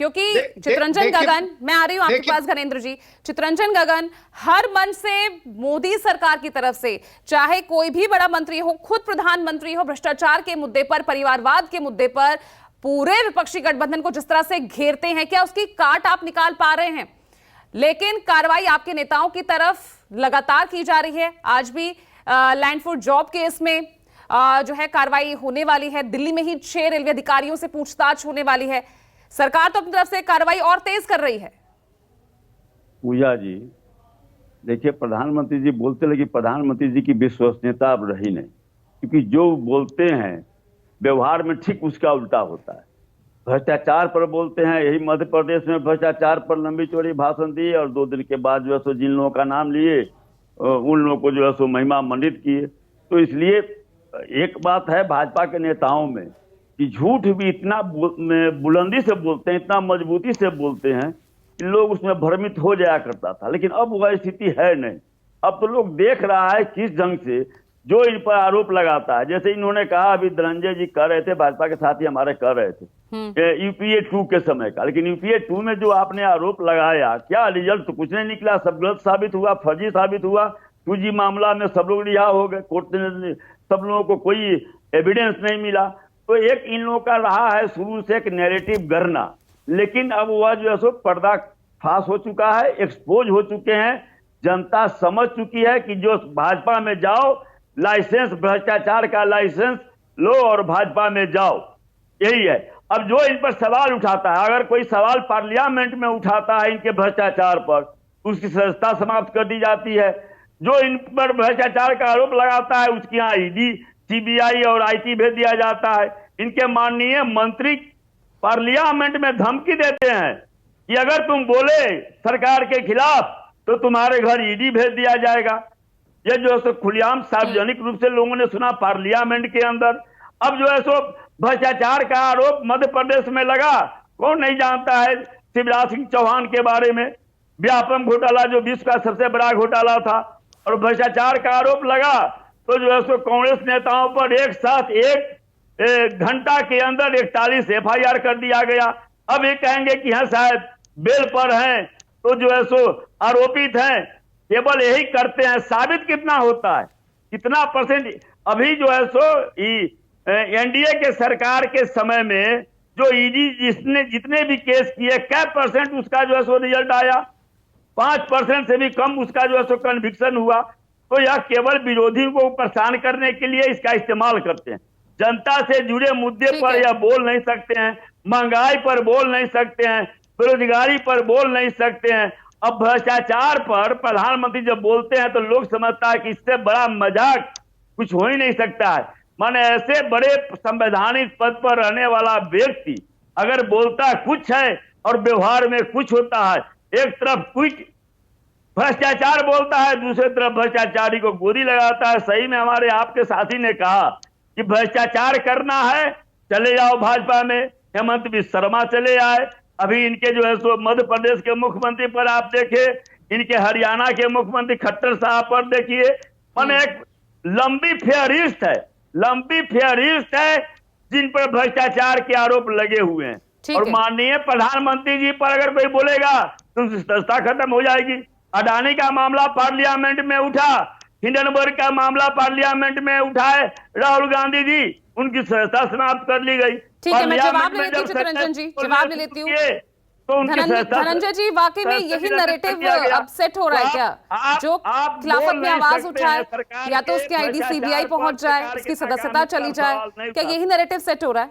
क्योंकि चितरंजन गगन, मैं आ रही हूं आपके पास घनेंद्र जी। चितरंजन गगन, हर मंच से मोदी सरकार की तरफ से, चाहे कोई भी बड़ा मंत्री हो, खुद प्रधानमंत्री हो, भ्रष्टाचार के मुद्दे पर, परिवारवाद के मुद्दे पर पूरे विपक्षी गठबंधन को जिस तरह से घेरते हैं, क्या उसकी काट आप निकाल पा रहे हैं? लेकिन कार्रवाई आपके नेताओं की तरफ लगातार की जा रही है। आज भी लैंड फॉर जॉब केस में जो है कार्रवाई होने वाली है। दिल्ली में ही 6 रेलवे अधिकारियों से पूछताछ होने वाली है। सरकार तो अपनी तरफ से कार्रवाई और तेज कर रही है। पूजा जी, देखिए, प्रधानमंत्री जी बोलते लेकिन प्रधानमंत्री जी की विश्वसनीयता अब रही नहीं, क्योंकि जो बोलते हैं व्यवहार में ठीक उसका उल्टा होता है। भ्रष्टाचार पर बोलते हैं, यही मध्य प्रदेश में भ्रष्टाचार पर लंबी चौड़ी भाषण दिए और 2 दिन के बाद जो है सो जिन लोगों का नाम लिए उन लोगों को जो है सो महिमा मंडित किए। तो इसलिए एक बात है भाजपा के नेताओं में कि झूठ भी इतना बुलंदी से बोलते हैं, इतना मजबूती से बोलते हैं कि लोग उसमें भ्रमित हो जाया करता था। लेकिन अब वह स्थिति है नहीं। अब तो लोग देख रहा है किस ढंग से जो इन पर आरोप लगाता है। जैसे इन्होंने कहा, अभी धनंजय जी कर रहे थे, भाजपा के साथी हमारे कर रहे थे यूपीए 2 के समय का, लेकिन यूपीए 2 में जो आपने आरोप लगाया, क्या रिजल्ट तो कुछ नहीं निकला, सब गलत साबित हुआ, फर्जी साबित हुआ। 2G मामला में सब लोग रिहा हो गए, कोर्ट ने सब लोगों को कोई एविडेंस नहीं मिला। तो एक इन लोगों का रहा है शुरू से एक नैरेटिव गढ़ना, लेकिन अब वह जो है सो पर्दा फाश हो चुका है, एक्सपोज हो चुके हैं। जनता समझ चुकी है कि जो भाजपा में जाओ, लाइसेंस, भ्रष्टाचार का लाइसेंस लो और भाजपा में जाओ, यही है। अब जो इन पर सवाल उठाता है, अगर कोई सवाल पार्लियामेंट में उठाता है इनके भ्रष्टाचार पर, उसकी सदस्यता समाप्त कर दी जाती है। जो इन पर भ्रष्टाचार का आरोप लगाता है उसके यहाँ ईडी, सीबीआई और आईटी भेज दिया जाता है। इनके माननीय मंत्री पार्लियामेंट में धमकी देते हैं कि अगर तुम बोले सरकार के खिलाफ तो तुम्हारे घर ईडी भेज दिया जाएगा। ये जो है सो खुलेआम सार्वजनिक रूप से लोगों ने सुना पार्लियामेंट के अंदर। अब जो है सो भ्रष्टाचार का आरोप मध्य प्रदेश में लगा, कौन नहीं जानता है शिवराज सिंह चौहान के बारे में, व्यापम घोटाला जो विश्व का सबसे बड़ा घोटाला था, और भ्रष्टाचार का आरोप लगा तो जो है सो कांग्रेस नेताओं पर एक साथ एक घंटा के अंदर 41 FIR कर दिया गया। अब ये कहेंगे कि हाँ शायद बेल पर हैं तो जो है सो आरोपित हैं, केवल यही करते हैं। साबित कितना होता है, कितना परसेंट? अभी जो है सो एनडीए के सरकार के समय में जो ईडी जितने भी केस किए, क्या परसेंट उसका जो है सो रिजल्ट आया? 5% से भी कम उसका जो है सो कन्विक्शन हुआ। तो यह केवल विरोधियों को परेशान करने के लिए इसका इस्तेमाल करते हैं। जनता से जुड़े मुद्दे पर यह बोल नहीं सकते हैं, महंगाई पर बोल नहीं सकते हैं, बेरोजगारी पर बोल नहीं सकते हैं। अब भ्रष्टाचार पर प्रधानमंत्री जब बोलते हैं तो लोग समझता है कि इससे बड़ा मजाक कुछ हो ही नहीं सकता है। माने ऐसे बड़े संवैधानिक पद पर रहने वाला व्यक्ति अगर बोलता कुछ है और व्यवहार में कुछ होता है, एक तरफ कुछ भ्रष्टाचार बोलता है, दूसरी तरफ भ्रष्टाचारी को गोली लगाता है। सही में हमारे आपके साथी ने कहा कि भ्रष्टाचार करना है, चले जाओ भाजपा में। हेमंत बिस्वा शर्मा चले आए। अभी इनके जो है सो मध्य प्रदेश के मुख्यमंत्री पर आप देखिए, इनके हरियाणा के मुख्यमंत्री खट्टर साहब पर देखिए। मैंने एक लंबी फेहरिस्त है जिन पर भ्रष्टाचार के आरोप लगे हुए हैं। और माननीय प्रधानमंत्री जी पर अगर कोई बोलेगा तो सत्ता खत्म हो जाएगी। अडानी का मामला पार्लियामेंट में उठा, हिंडनबर्ग का मामला पार्लियामेंट में उठाए राहुल गांधी जी, उनकी सत्ता समाप्त कर ली गई। ठीक है, मैं जवाब ले लेती हूँ चितरंजन जी, जवाब ले लेती हूँ। धनंजय जी, वाकई में यही नैरेटिव अब सेट हो रहा है क्या? जो खिलाफत में आवाज उठाए, या तो उसकी आईडी सीबीआई पहुंच जाए, उसकी सदस्यता चली जाए, क्या यही नैरेटिव सेट हो रहा है?